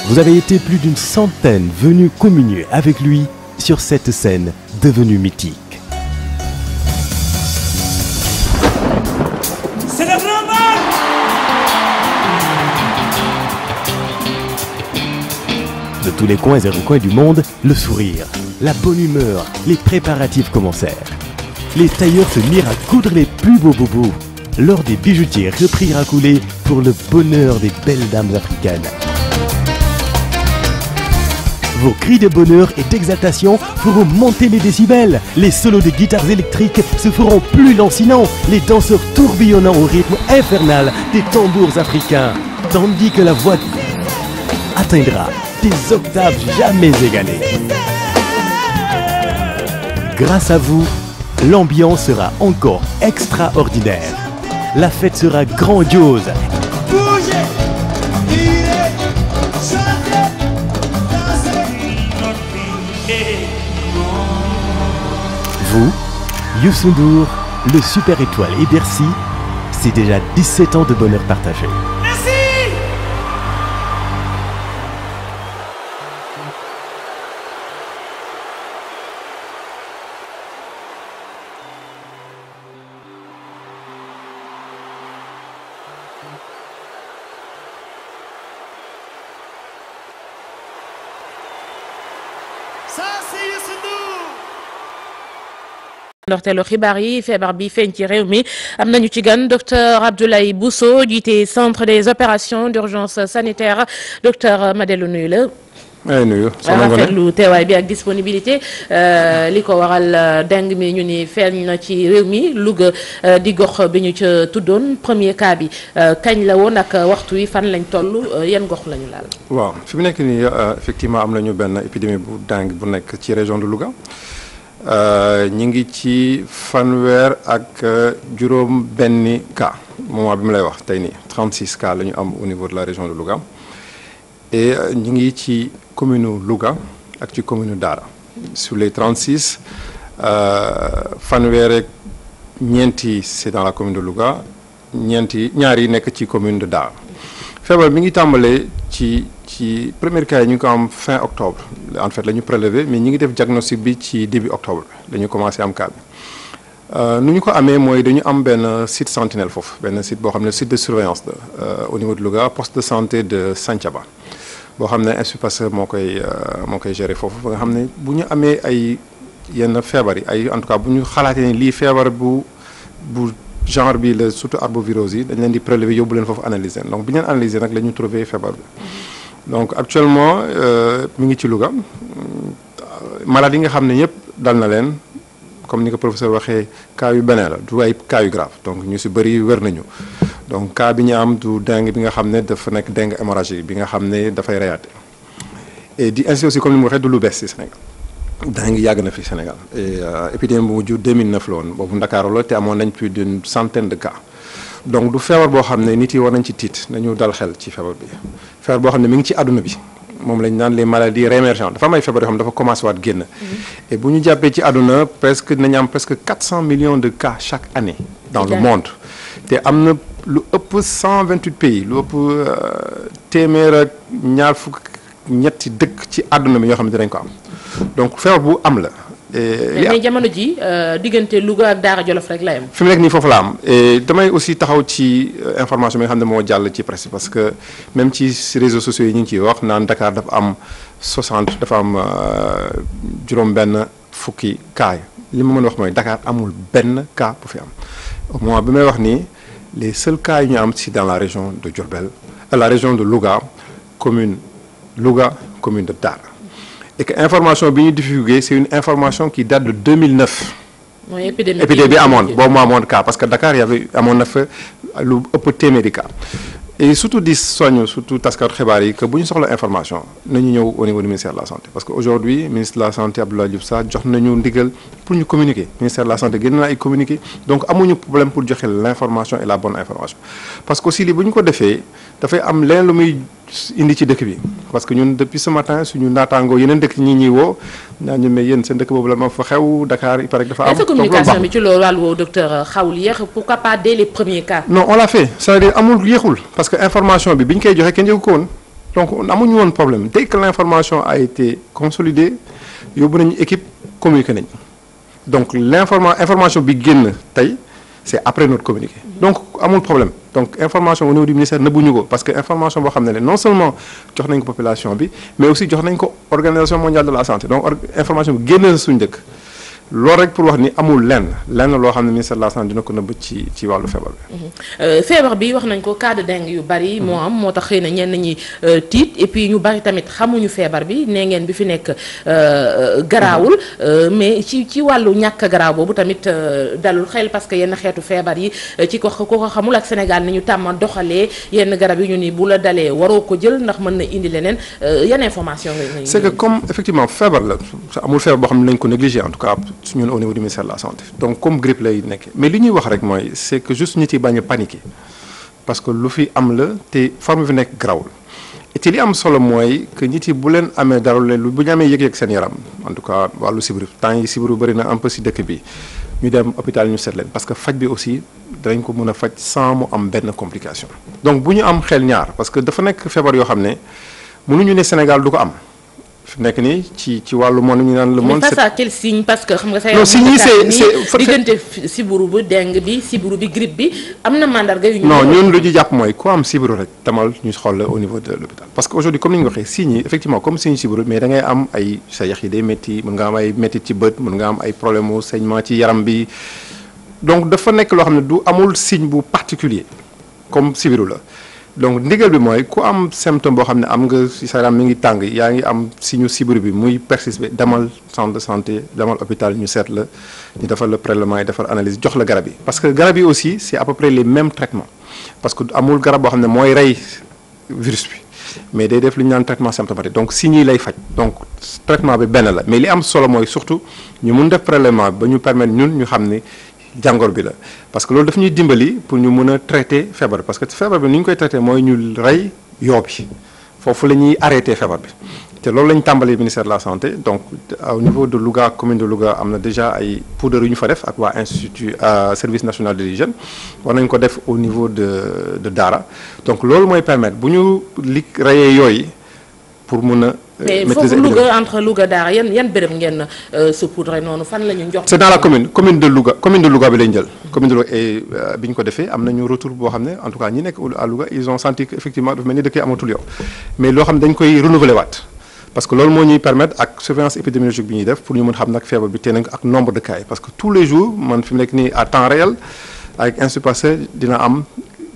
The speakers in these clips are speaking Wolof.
Vous avez été plus d'une centaine venus communier avec lui sur cette scène devenue mythique. C'est le grand mal. De tous les coins et recoins du monde, le sourire, la bonne humeur, les préparatifs commencèrent. Les tailleurs se mirent à coudre les plus beaux bobos. Lors des bijoutiers reprirent à couler pour le bonheur des belles dames africaines. Vos cris de bonheur et d'exaltation feront monter les décibels. Les solos de guitares électriques se feront plus lancinants. Les danseurs tourbillonnant au rythme infernal des tambours africains. Tandis que la voix atteindra des octaves jamais égalées. Grâce à vous, l'ambiance sera encore extraordinaire. La fête sera grandiose. Bougez, tirez, chantez, dansez. Vous, Youssou N'Dour, le Super Étoile et Bercy, c'est déjà 17 ans de bonheur partagé. Merci. Ça, c'est Youssou N'Dour. ndorteelu xibaar yi feebar bi feeñ ci réew mi am nañu ci gan docteur Abdoulaye Bousso jiite centre des opérations d'urgence sanitaire docteur Madelo nuyu la. ay nuyu rafetlu teewaay bi ak disponibilité li ko waral dengue mi ñu ni feeñ na ci réew mi Louga di gox bi ñu ca tuddoon premier cas bi kañ la woon ak waxtu wi fan lañ toll yan gox lañu laal. waaw fi mu nekk nii effectivement am nañu benn épidémie bu dengue bu nekk ci région de Louga ñi ngi ci fanweer ak juróom benni cas moment bi mu lay wax tey nii 36 cas la ñu am au niveau de la région de Louga et ñi ngi ci commune Louga ak ci commune Dara sur les 36 fanweer ak ñeenti c'est dans la commune de Louga ñaar yi nekk ci commune de Dara feebar mi ngi tàmbalee ci premier cas yi ñu ngi ko am fin octobre en fait la ñu prélevé mais ñi ngi def diagnostic bi ci début octobre la ñu commencé am cas bi nu ñu ko amee mooy dañu am benn site sentinelle foofu benn site boo xam ne site de surveillance la au niveau de Louga poste de santé de Santhiaba boo xam ne Institut Pasteur moo koy gérer foofu ba nga xam ne bu ñu amee ay yenn feebar yi ay en tout cas bu ñu xalaatee ni lii feebar bu genre bi la surtout arbovirose yi dañ leen di prélever yóbbu leen foofu analyser donc bi ñu leen analyser nag la ñu trouvé feebar bi donc actuellement mi ngi ci Louga malade yi nga xam ne ñëpp dal na leen comme ni ko professeur waxee cas yu beneen la du ay cas yu grave donc ñu si bëri wér nañu donc cas bi ñu am du dengue bi nga xam ne dafa nekk dengue hémorragique bi nga xam ne dafay reyaate et di ainsi aussi comme ni mu waxee du lu bees si Sénégal dengue yàgg na fi Sénégal et épidémie bu mujj 2009 la woon boobu Ndakaaru la te amoon nañ plus d'une centaine de cas donc du feebar boo xam ne nit yi war nañ ci tiit nañu dal xel ci feebar bi feebar boo xam ne mi ngi ci àdduna bi moom lañ naan les maladies réémergentes dafa am ay feebar yoo xam ne dafa commencé waat génn et bu ñu jàppee ci àdduna presque nañu am presque 400 millions de cas chaque année dans le monde te am na lu ëpp 128 pays lu ëpp téeméer ak ñaar fukk ñetti dëkk ci àdduna bi yoo xam ne dinañ ko am donc feebar bu am la. mais jamono ji diggante Louga ak Daara Jolof rek la yam. fi mu nekk nii foofu la am et damay aussi taxaw ci information bi nga xam ne moo jàll ci presse parce que même ci réseaux sociaux yi ñu ngi ciy wax naan Dakar dafa am 60 dafa am juróom-benn fukki cas li ma mën a wax mooy Dakar amul benn cas bu fi am au moment bi may wax nii les seuls cas yi ñu am si dans la région de Diourbel la région de Louga commune de Dara. Et que information bi ñu divulgué c'est une information qui date de 2009. mooy épidémie bi amoon boobu moo amoon cas parce que Dakar amoon na fa lu ëpp téeméeri cas et surtout di soññ surtout taskatu xibaar yi que bu ñu soxla information nañu ñëw au niveau du ministère de la santé parce que aujourd'hui ministre de la santé Abdoulaye Diouf Sarr jox nañu ndigal pour ñu communiquer ministère de la santé génn na ay communiqué donc amuñu problème pour joxe l'information et la bonne information parce que aussi li bu ñu ko defee dafay am leneen lu muy indi ci dëkk bi parce que ñun depuis ce matin suñu naataangoo yeneen dëkk ñi ñuy woo naa ñu mais yéen seen dëkk boobu la ma fa xew Dakar il paraît que dafa am. est-ce que communication bi ci loolu wàllu woowu docteur xawul yéex pourquoi pas dès les premiers cas. non on l'a fait c'est-à-dire amul yéexul parce que information bi ñu koy joxe kenn yëgu ko woon donc amuñu woon problème dès que l'information a été consolidée yóbbu nañu équipe communiqué nañ donc information bi génn tey c'est après notre communiqué donc amul problème donc information au niveau du ministère nëbbuñu ko parce que information boo xam ne non seulement jox nañ ko population bi mais aussi jox nañ ko organisation mondiale de la santé donc information bi génn na suñu dëkk loolu rek pour wax ni amul lenn loo xam ne ministère de la santé dina ko nëbb ci wàllu feebar bi. feebar bi wax nañ ko cas de dengue yu bari moo am moo tax xëy na ñenn ñi tiit et puis ñu bari tamit xamuñu feebar bi nee ngeen bi fi nekk garaawul mais ci wàllu ñàkk garaaw boobu tamit dalul xel parce que yenn xeetu feebar yi ci ko xamul ak Sénégal ni ñu tàmm doxalee yenn garab yi ñu ni bu la dalee waroo ko jël ndax mën na indi leneen yan information nga. c'est que comme effectivement feebar la amul feebar boo xam ne nañ ko négligé en tout cas. ñun au niveau du ministère de la santé donc comme grippe lay nekk mais li ñuy wax rek mooy c'est que juste nit yi bañ a paniquer parce que lu fi am la te forme fi nekk grawul et te li am solo mooy que nit yi bu leen amee dara leen bu ñu amee yëg-yëg seen yaram en tout cas wàllu sibiru temps yi sibiru bëri na un peu si dëkk bi ñu dem hôpital ñu seet leen parce que faj bi aussi danañ ko mën a faj sans mu am benn complication donc bu ñu am xel ñaar parce que dafa nekk feebar yoo xam ne mënuñu ne Sénégal du ko am fi nekk nii ci wàllu monde ñu naan le monde. mais face à quel signe parce que xam nga. non signe yi c'est diggante sibiru bi dengue bi sibiru bi grippe bi am na mandarga yu ñu. non ñun lu ñu jàpp mooy ku am sibiru rek tamal ñu xool la au niveau de l'hôpital parce que aujourd'hui comme ni ñu waxee signes yi effectivement comme signe sibiru mais da ngay am ay sa yax yi day métti mën nga am ay métti ci bët mën nga am ay problème mu saignement ci yaram bi donc dafa nekk loo xam ne du amul signe bu particulier comme sibiru la. donc ndigal bi mooy ku am symptôme boo xam ne am nga sa yaram mi ngi tàng yaa ngi am signe sibiru bi muy persiste bi demal centre de santé demal hôpital ñu seet la ñu defal la prélèvement yi defal analyse jox la garab yi parce que garab yi aussi c'est à peu près les mêmes traitements parce que amul garab boo xam ne mooy rey virus bi mais day def lu ñu naan traitement symptomatique donc signes yi lay faj donc traitement bi benn la mais li am solo mooy surtout ñu mun def prélèvement ba ñu permettre ñun ñu xam ni jàngor bi la parce que loolu daf ñuy dimbali pour ñu mën a traiter feebar parce que feebar bi ni ñu koy traiter mooy ñu rey yoo bi foofu la ñuy arrêter feebar bi te loolu la ñu tàmbali ministère de la santé donc au niveau de Louga commune de Louga am na déjà ay poudre yu ñu fa def ak waa institut service national de l'hygiène war nañ ko def au niveau de Daara donc loolu mooy permettre bu ñu reyee yooyu pour mun a. mais foofu Louga entre Louga Daara yan béréb ngeen saupoudré noonu fan la ñu jox. c'est dans la commune de Louga bi lañ jël. commune de Louga et bi ñu ko defee am nañu retour boo xam ne en tout cas ñi nekk à Louga ils ont senti que effectivement dafa mel ni dëkk yi amatul yow mais loo xam ne dañ koy renouveler waat parce que loolu moo ñuy permettre ak surveillance épidémiologique bi ñuy def pour ñu mën xam nag feebar bi tee nañ ko ak nombre de cas yi parce que tous les jours man fi mu nekk nii à temps réel avec Institut Pasteur dina am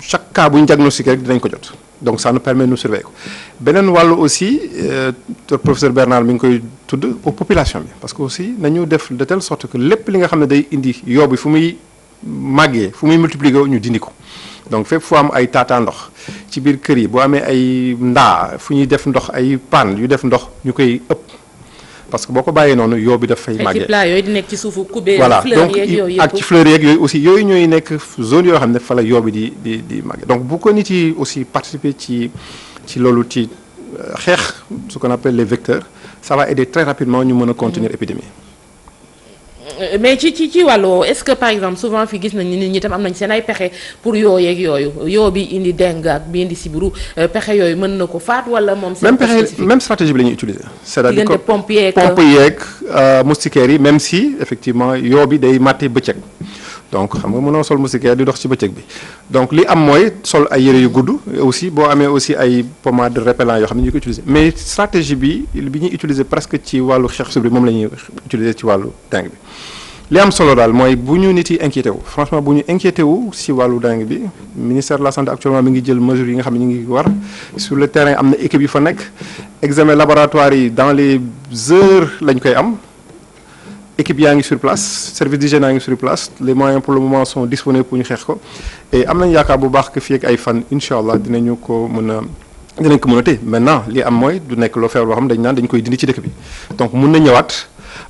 chaque cas bu ñu diagnostiqué rek dinañ ko jot. donc ça nous permet nous surveiller ko beneen wàllu aussi professeur Bernard mi ngi koy tudd aux populations bi parce que aussi nañu def de telle sorte que lépp li nga xam ne day indi yoo bi fu muy màggee fu muy multiplier ñu dindi ko donc fépp fu am ay taataa ndox ci biir kër yi boo amee ay ndaa fu ñuy def ndox ay panne yu def ndox ñu koy ëpp parce que boo ko bàyyee noonu yoo bi daf fay màggee. ci plat yooyu di nekk ci suufu kubéer. voilà fleur donc yeeg yooyu ak ci fleur yeeg yooyu aussi yooyu ñooy nekk zone yoo xam ne fa la yoo bi di màggee donc bu ko nit yi aussi participer ci loolu ci xeex ce qu'on appelle les vecteurs ça va aider très rapidement ñu mën a contenir épidémie. mais ci wàllu est-ce que par exemple souvent fi gis nañ ni nit ñi tam am nañ seen ay pexe pour yoo yeeg yooyu yoo bi indi dengue ak bi indi sibiru pexe yooyu mën na ko faat wala moom. même pexe même stratégie bi la ñuy utiliser. c'est-à-dire que pompe yeeg moustiquaires yi même si effectivement yoo bi day màtte bëccëg donc xam nga mënoo sol moustiquaire di dox ci bëccëg bi donc li am mooy sol ay yére yu gudd aussi boo amee aussi ay pommade répellant yoo xam ne ñu ko utiliser mais stratégie bi ñuy utiliser presque ci wàllu xeex sibiru moom la ñuy utiliser ci wàllu dengue bi. li am solo daal mooy bu ñu nit yi inquiété wu franchement bu ñu inquiété wu si wàllu dengue bi ministère de la santé actuellement mi ngi jël mesures yi nga xam ne ñu ngi war sur le terrain am na équipe yu fa nekk examen laboratoire yi dans les heures lañ koy am équipe yaa ngi sur place service d'hygiène yaa ngi sur place les moyens pour le moment sont disponibles pour ñu xeex ko et am nañ yaakaar bu baax que fii ak ay fan incha allah dinañ ko mën a téye maintenant li am mooy du nekk loo feebar boo xam dañ naan dañ koy dindi ci dëkk bi donc mun na ñëwaat.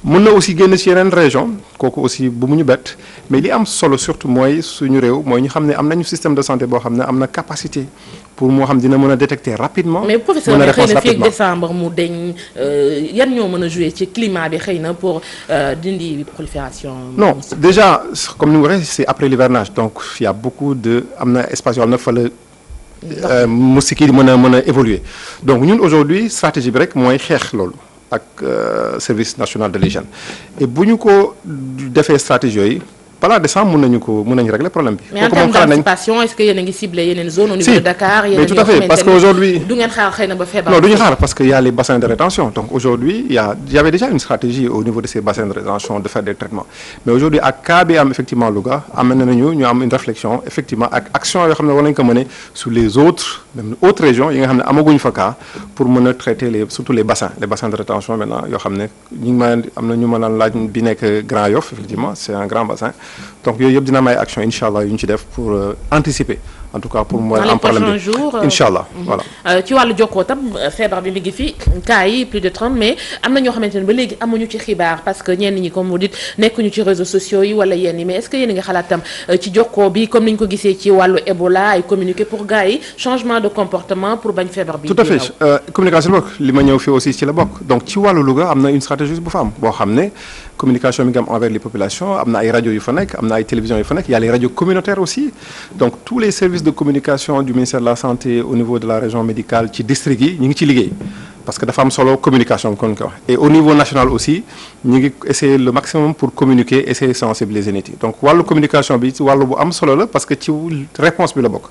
mën na aussi génn ci yeneen région kooku aussi bu mu ñu bett mais li am solo surtout mooy suñu réew mooy ñu xam ne am nañu système de santé boo xam ne am na capacité pour moo xam dina mën a détecter rapidement. mais professeur xëy na fii ak décembre mu deñ yan ñoo mën a jouer ci climat bi xëy na pour dindi prolifération. non déjà comme ni mu waxee c'est après l'hivernage donc il y a beaucoup de am na espace yoo xam ne fa la moustiques yi mën a évoluer donc ñun aujourd'hui stratégie bi rek mooy xeex loolu ak service national de l'hygiène et bu ñu ko defee stratégie yooyu balaa décembre mën nañu régler problème bi. mais en termes d'anticipation est-ce que yéen a ngi ciblé yeneen zone au niveau de Dakar. mais tout à fait parce que aujourd'hui du ngeen xaar xëy na ba feebar. non du ñu xaar parce que y a les bassins de rétention donc aujourd'hui y avait déjà une stratégie au niveau de ces bassins de rétention de faire des traitements mais aujourd'hui ak cas bi am effectivement Louga am nañu ñu am une réflexion effectivement ak action yoo xam ne war nañu ko mener sur les autres même autres régions yi nga xam ne amaguñu fa cas pour mën a traiter surtout les bassins de rétention maintenant yoo xam ne ñu ngi am na ñu mën a laaj bi nekk Grand Yoff effectivement c'est un grand bassin donc yooyu yëpp dina am ay action incha allah yu ñu ci def pour anticiper en tout cas pour mooy am problème bi incha allah voilà. ci wàllu jokkoo tam feebar bi mi ngi fi cas yi plus de 30 mais am na ñoo xamante ne ba léegi amuñu ci xibaar parce que ñenn ñi comme vous dites nekkuñu ci réseaux sociaux yi wala yenn yi mais est-ce que yéen a ngi xalaat tam ci jokkoo bi comme ni ñu ko gisee ci wàllu Ebola ay communiquer pour gars yi changement de comportement pour bañ feebar bi. tout à fait communication bokk li ma ñëw fii aussi ci la bokk donc ci wàllu Louga am na une stratégie bu fa am boo xam ne communication bi nga am envers les populations am na ay rajo yu fa nekk am na ay télévisions yu fa nekk il y a les radios communautaires aussi donc tous les services de communication du ministère de la santé au niveau de la région médicale ci district yi ñu ngi ci liggéey parce que dafa am solo communication bi kon ko wax et au niveau national aussi ñu ngi essayer le maximum pour communiquer essayer sensibiliser nit yi donc wàllu communication bi ci wàllu bu am solo la parce que ci réponse bi la bokk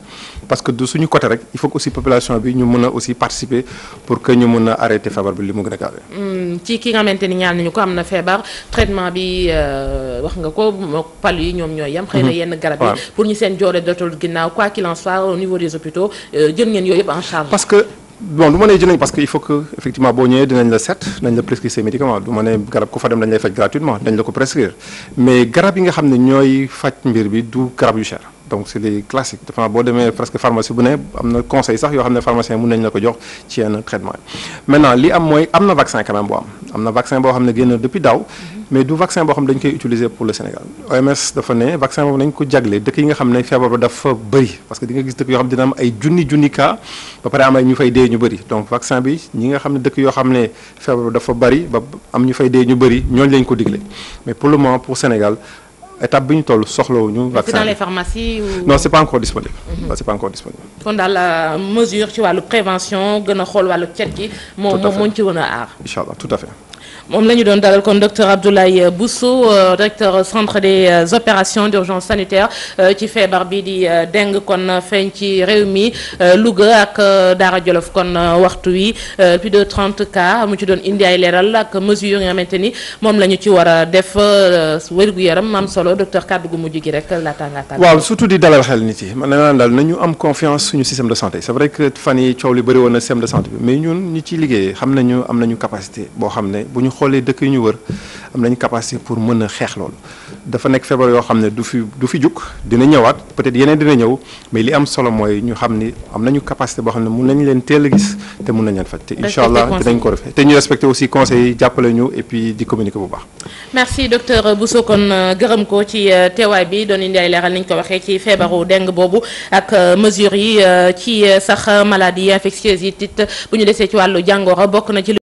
parce que du suñu côté rek il faut que aussi population bi ñu mën a aussi participer pour que ñu mën a arrêter feebar bi li mu gën a gaawee. ci ki nga xamante ni ñaan nañu ko am na feebar traitement bi wax nga ko palu yi ñoom ñooy yam xëy na yenn garab yi pour ñu seen joore dootul ginnaaw quoi qu'il en soit au niveau des hôpitaux jël ngeen yooyu yëpp en charge. parce que bon du ma nee jënañ parce que il faut que effectivement boo ñëwee dinañ la seet dañ la prescrire ces médicaments du ma ne garab ku fa dem dañ lay faj gratuitement dañ la ko prescrire mais garab yi nga xam ne ñooy faj mbir bi du garab yu cher donc c'est les classiques dafa boo demee presque pharmacie bu ne am na conseil sax yoo xam ne pharmacien mën nañ la ko jox ci yenn traitement yi maintenant li am mooy am na vaccin quand même boo am na vaccin boo xam ne génn depuis daaw mais du vaccin boo xam ne dañ koy utiliser pour le Sénégal OMS dafa ne vaccin boobu nañ ko jagle dëkk yi nga xam ne feebar ba dafa bëri parce que di nga gis dëkk yoo xam ne dina am ay junni cas ba pare am ay ñu fay dee ñu bëri donc vaccin bi ñi nga xam ne dëkk yoo xam ne feebar ba dafa bëri ba am ñu fay dee ñu bëri ñooñu lañ ko digle mais pour le moment pour Sénégal étape bi ñu toll soxlawuñu vaccin c'est dans les pharmacies ou... non c'est pas encore disponible. c'est pas encore disponible. kon daal mesure ci wàllu prévention gën a xool wàllu cet gi. moo ci mën a aar. incha allah tout à fait. moom la ñu doon dalal kon docteur Abdoulaye Bousso directeur centre des opérations d'urgence sanitaire ci feebar bi di dengue kon feeñ ci réew mi Louga ak Daara Jolof kon waxtu wi plus de 30 cas mu ci doon indi ay leeral ak mesures yi nga xamante ni moom la ñu ci war a def wér-gu-yaram am solo docteur kàddu gu mujj gi rek laata ngaa tàggatoo. waaw surtout di dalal xel nit yi man nee naa daal nañu am confiance suñu système de santé c'est vrai que fan yi coow li bëri woon na système de santé bi mais ñun ñi ciy liggéey xam nañu am nañu capacité boo xam ne bu ñu xoolee dëkk yu ñu wër am nañu capacité pour mën a xeex loolu dafa nekk feebar yoo xam ne du fi jug dina ñëwaat peut-être yeneen dina ñëw mais li am solo mooy ñu xam ni am nañu capacité boo xam ne mun nañu leen teel a gis te mun nañu leen faj te incha allah dinañ ko defee te ñu respecté aussi conseils yi jàppale ñu et puis di communiquer bu baax. merci docteur Bousso kon gërëm ko ci teewaay bi doon indi ay leeral ni ñu ko waxee ci feebaru dengue boobu ak mesures yi ci sax maladie infectieuse yi tit bu ñu desee ci wàllu jàngoro bokk na ci